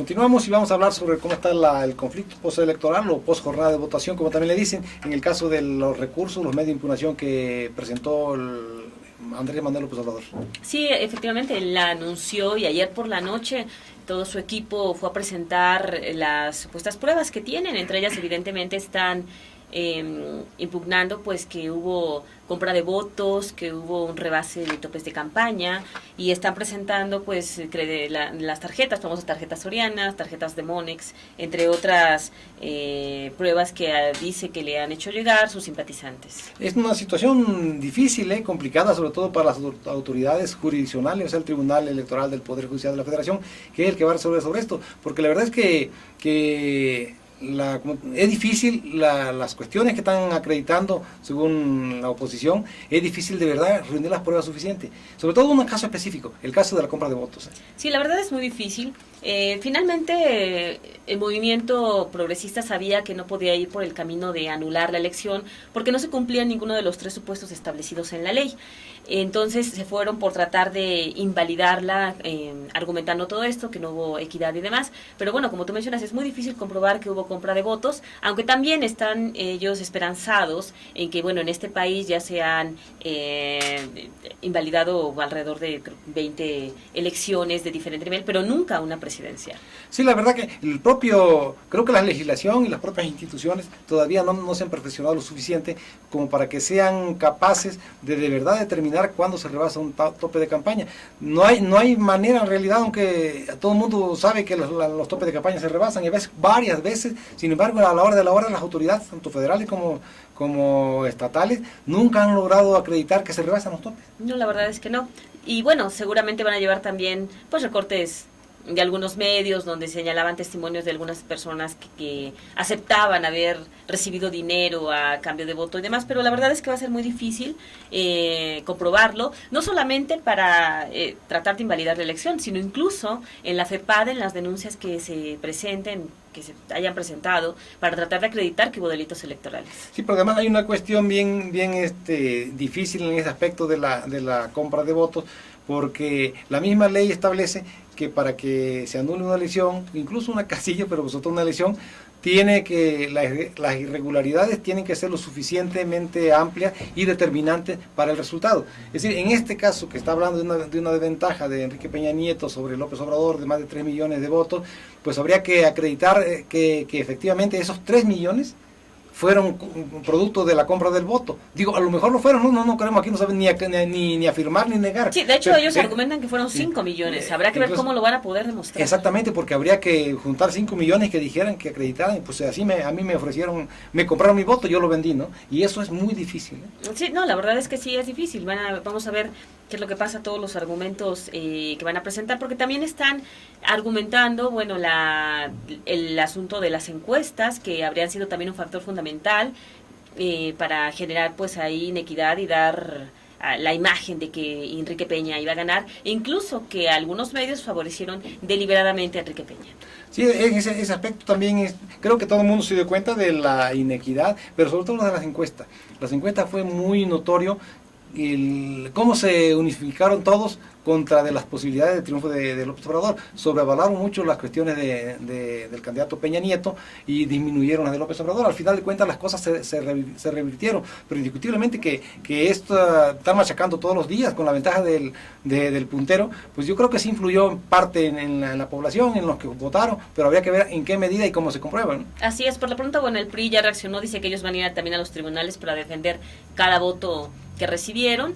Continuamos y vamos a hablar sobre cómo está el conflicto postelectoral o post-jornada de votación, como también le dicen, en el caso de los recursos, los medios de impugnación que presentó Andrés Manuel López Obrador. Sí, efectivamente, él la anunció y ayer por la noche todo su equipo fue a presentar las supuestas pruebas que tienen. Entre ellas, evidentemente, están impugnando pues que hubo compra de votos, que hubo un rebase de topes de campaña, y están presentando pues las tarjetas, famosas tarjetas sorianas, tarjetas de Monex, entre otras pruebas que dice que le han hecho llegar sus simpatizantes. Es una situación difícil, complicada, sobre todo para las autoridades jurisdiccionales, o sea, el Tribunal Electoral del Poder Judicial de la Federación, que es el que va a resolver sobre esto, porque la verdad es que es difícil las cuestiones que están acreditando según la oposición, es difícil de verdad reunir las pruebas suficientes, sobre todo en un caso específico, el caso de la compra de votos. Sí, la verdad es muy difícil. Finalmente el movimiento progresista sabía que no podía ir por el camino de anular la elección porque no se cumplía ninguno de los tres supuestos establecidos en la ley. Entonces se fueron por tratar de invalidarla, argumentando todo esto, que no hubo equidad y demás. Pero bueno, como tú mencionas, es muy difícil comprobar que hubo compra de votos, aunque también están ellos esperanzados en que, bueno, en este país ya se han invalidado alrededor de 20 elecciones de diferente nivel, pero nunca una presidencial. Sí, la verdad que creo que la legislación y las propias instituciones todavía no se han perfeccionado lo suficiente como para que sean capaces de verdad determinar cuándo se rebasa un tope de campaña. No hay manera en realidad, aunque todo el mundo sabe que los topes de campaña se rebasan, y varias veces, sin embargo, a la hora de las autoridades, tanto federales como estatales, nunca han logrado acreditar que se rebasan los topes. No, la verdad es que no. Y bueno, seguramente van a llevar también pues recortes de algunos medios donde señalaban testimonios de algunas personas que aceptaban haber recibido dinero a cambio de voto y demás, pero la verdad es que va a ser muy difícil comprobarlo, no solamente para tratar de invalidar la elección, sino incluso en la FEPADE, en las denuncias que se presenten, que se hayan presentado, para tratar de acreditar que hubo delitos electorales. Sí, pero además hay una cuestión bien difícil en ese aspecto de la compra de votos, porque la misma ley establece que para que se anule una elección, incluso una casilla, pero sobre todo una elección, las irregularidades tienen que ser lo suficientemente amplias y determinantes para el resultado. Es decir, en este caso que está hablando de una desventaja de Enrique Peña Nieto sobre López Obrador de más de 3 millones de votos, pues habría que acreditar que efectivamente esos 3 millones fueron producto de la compra del voto. Digo, a lo mejor no fueron, no queremos, aquí no saben ni afirmar ni negar. Sí, de hecho ellos argumentan que fueron 5 millones, habrá que ver cómo lo van a poder demostrar. Exactamente, porque habría que juntar 5 millones que dijeran, que acreditaran, pues así a mí me ofrecieron, me compraron mi voto, yo lo vendí, ¿no? Y eso es muy difícil. Sí, no, la verdad es que sí es difícil. Vamos a ver qué es lo que pasa, todos los argumentos que van a presentar, porque también están argumentando, bueno, el asunto de las encuestas, que habrían sido también un factor fundamental para generar pues ahí inequidad y dar la imagen de que Enrique Peña iba a ganar, e incluso que algunos medios favorecieron deliberadamente a Enrique Peña. Sí, ese aspecto también creo que todo el mundo se dio cuenta de la inequidad, pero sobre todo de las encuestas. Las encuestas fue muy notorio cómo se unificaron todos contra de las posibilidades de triunfo de López Obrador. Sobreavalaron mucho las cuestiones del candidato Peña Nieto y disminuyeron las de López Obrador. Al final de cuentas las cosas se revirtieron, pero indiscutiblemente que esto estar machacando todos los días con la ventaja del puntero, pues yo creo que sí influyó en parte en la población, en los que votaron, pero habría que ver en qué medida y cómo se comprueba, ¿no? Así es, por lo pronto, bueno, el PRI ya reaccionó, dice que ellos van a ir también a los tribunales para defender cada voto que recibieron,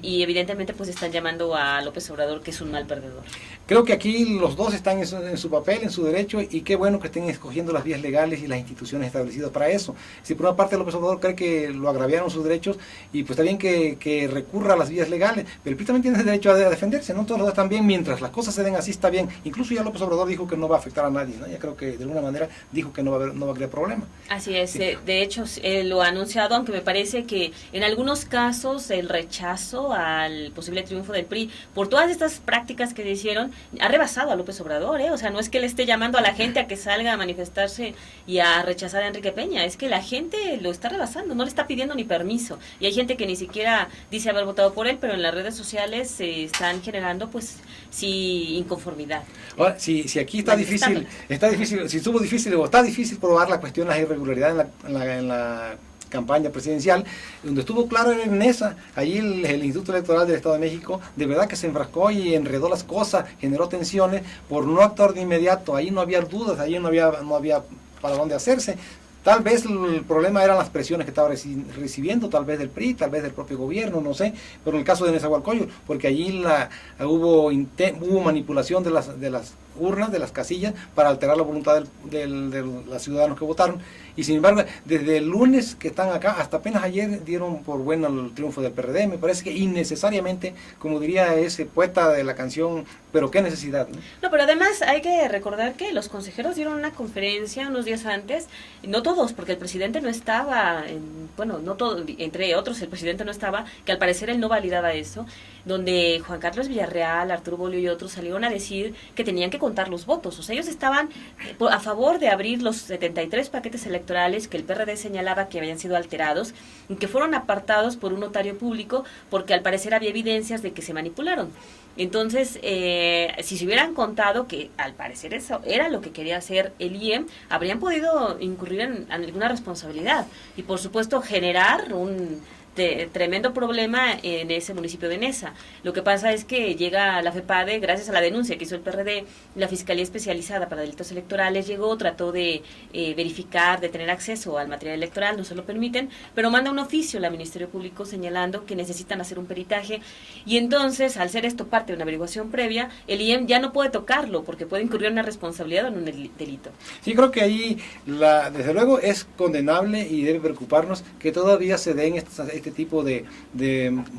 y evidentemente pues están llamando a López Obrador que es un mal perdedor. Creo que aquí los dos están en su papel, en su derecho, y qué bueno que estén escogiendo las vías legales y las instituciones establecidas para eso. Si por una parte López Obrador cree que lo agraviaron sus derechos, y pues está bien que recurra a las vías legales, pero el PRI también tiene el derecho a defenderse, ¿no? Todos los demás también, mientras las cosas se den así está bien. Incluso ya López Obrador dijo que no va a afectar a nadie, ¿no? Ya creo que de alguna manera dijo que no va a crear problema. Así es, sí. De hecho lo ha anunciado, aunque me parece que en algunos casos el rechazo rechazo al posible triunfo del PRI por todas estas prácticas que hicieron, ha rebasado a López Obrador, ¿eh? O sea, no es que le esté llamando a la gente a que salga a manifestarse y a rechazar a Enrique Peña, es que la gente lo está rebasando, no le está pidiendo ni permiso, y hay gente que ni siquiera dice haber votado por él, pero en las redes sociales se están generando, pues, sí, inconformidad. Ahora, si aquí está difícil, si estuvo difícil o está difícil probar la cuestión de la irregularidad en la campaña presidencial, donde estuvo claro en esa, allí el Instituto Electoral del Estado de México de verdad que se enfrascó y enredó las cosas, generó tensiones por no actuar de inmediato, ahí no había dudas, ahí no había para dónde hacerse. Tal vez el problema eran las presiones que estaba recibiendo, tal vez del PRI, tal vez del propio gobierno, no sé, pero en el caso de Nezahualcóyotl, porque allí hubo manipulación de las urnas, de las casillas, para alterar la voluntad de los ciudadanos que votaron, y sin embargo, desde el lunes que están acá, hasta apenas ayer dieron por bueno el triunfo del PRD, me parece que innecesariamente, como diría ese poeta de la canción, pero qué necesidad, ¿no? No, pero además hay que recordar que los consejeros dieron una conferencia unos días antes, no todos, porque el presidente no estaba, no todos, entre otros el presidente no estaba, que al parecer él no validaba eso, donde Juan Carlos Villarreal, Arturo Bolio y otros salieron a decir que tenían que contar los votos, o sea, ellos estaban a favor de abrir los 73 paquetes electorales que el PRD señalaba que habían sido alterados y que fueron apartados por un notario público porque al parecer había evidencias de que se manipularon. Entonces, si se hubieran contado que al parecer eso era lo que quería hacer el IEM, habrían podido incurrir en alguna responsabilidad y por supuesto generar un tremendo problema en ese municipio de Neza. Lo que pasa es que llega la FEPADE, gracias a la denuncia que hizo el PRD, la Fiscalía Especializada para Delitos Electorales llegó, trató de verificar, de tener acceso al material electoral, no se lo permiten, pero manda un oficio al Ministerio Público señalando que necesitan hacer un peritaje, y entonces, al ser esto parte de una averiguación previa, el IEM ya no puede tocarlo, porque puede incurrir en una responsabilidad o en un delito. Sí, creo que ahí, desde luego, es condenable y debe preocuparnos que todavía se den este tipo de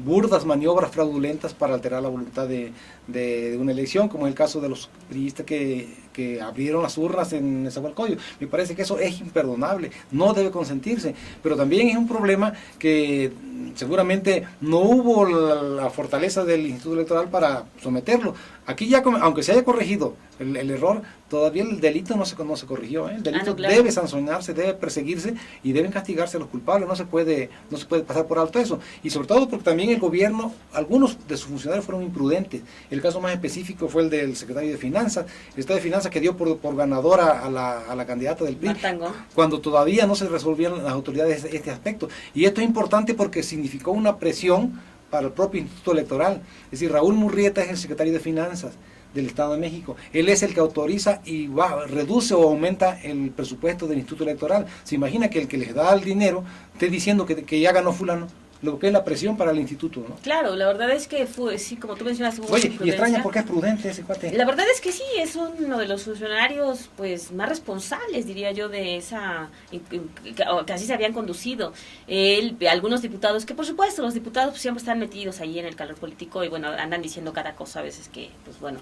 burdas maniobras fraudulentas para alterar la voluntad de una elección, como en el caso de los priistas que abrieron las urnas en Nezahualcóyotl. Me parece que eso es imperdonable, no debe consentirse, pero también es un problema que seguramente no hubo la fortaleza del Instituto Electoral para someterlo. Aquí ya, aunque se haya corregido el error, todavía el delito no se corrigió, ¿eh? El delito claro, debe sancionarse, debe perseguirse y deben castigarse a los culpables, no se puede pasar por alto eso. Y sobre todo porque también el gobierno, algunos de sus funcionarios fueron imprudentes. El caso más específico fue el del secretario de Finanzas, el secretario de Finanzas que dio por ganadora a la candidata del PRI, cuando todavía no se resolvían las autoridades este aspecto. Y esto es importante porque significó una presión para el propio Instituto Electoral. Es decir, Raúl Murrieta es el secretario de Finanzas del Estado de México. Él es el que autoriza y reduce o aumenta el presupuesto del Instituto Electoral. Se imagina que el que les da el dinero esté diciendo que ya ganó fulano, lo que es la presión para el instituto, ¿no? Claro, la verdad es que fue, sí, como tú mencionas, hubo Oye, y extraña porque es prudente ese cuate. La verdad es que sí, es uno de los funcionarios pues más responsables, diría yo, de esa, que así se habían conducido. Algunos diputados, que por supuesto los diputados pues, siempre están metidos ahí en el calor político y bueno, andan diciendo cada cosa a veces que, pues bueno,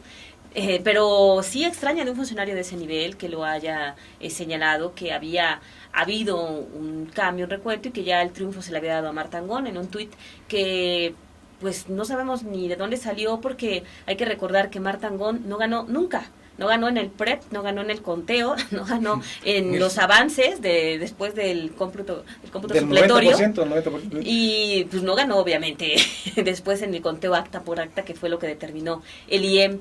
pero sí extraña de un funcionario de ese nivel que lo haya señalado, que había habido un cambio, un recuento y que ya el triunfo se le había dado a Marta Angón en un tuit que pues no sabemos ni de dónde salió, porque hay que recordar que Marta Angón no ganó nunca. No ganó en el PREP, no ganó en el conteo, no ganó en los avances después del cómputo supletorio. 90%. Y pues no ganó obviamente después en el conteo acta por acta, que fue lo que determinó el IEM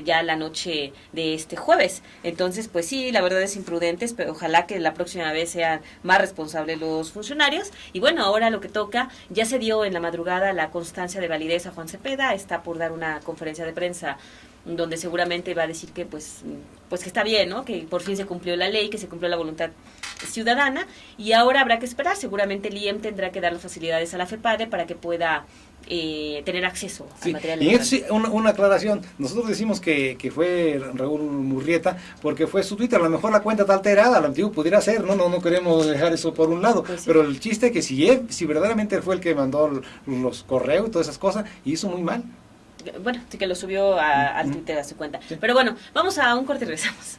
ya la noche de este jueves. Entonces pues sí, la verdad es imprudentes, pero ojalá que la próxima vez sean más responsables los funcionarios. Y bueno, ahora lo que toca, ya se dio en la madrugada la constancia de validez a Juan Cepeda, está por dar una conferencia de prensa donde seguramente va a decir que pues que está bien, ¿no? Que por fin se cumplió la ley, que se cumplió la voluntad ciudadana, y ahora habrá que esperar. Seguramente el IEM tendrá que dar las facilidades a la FEPADE para que pueda tener acceso al material electoral. Y esto sí, una aclaración, nosotros decimos que fue Raúl Murrieta porque fue su Twitter, a lo mejor la cuenta está alterada, lo antiguo pudiera ser, no queremos dejar eso por un lado, pues sí. Pero el chiste es que si verdaderamente fue el que mandó los correos y todas esas cosas, hizo muy mal. Bueno, sí que lo subió al Twitter a su cuenta. Sí. Pero bueno, vamos a un corte y regresamos.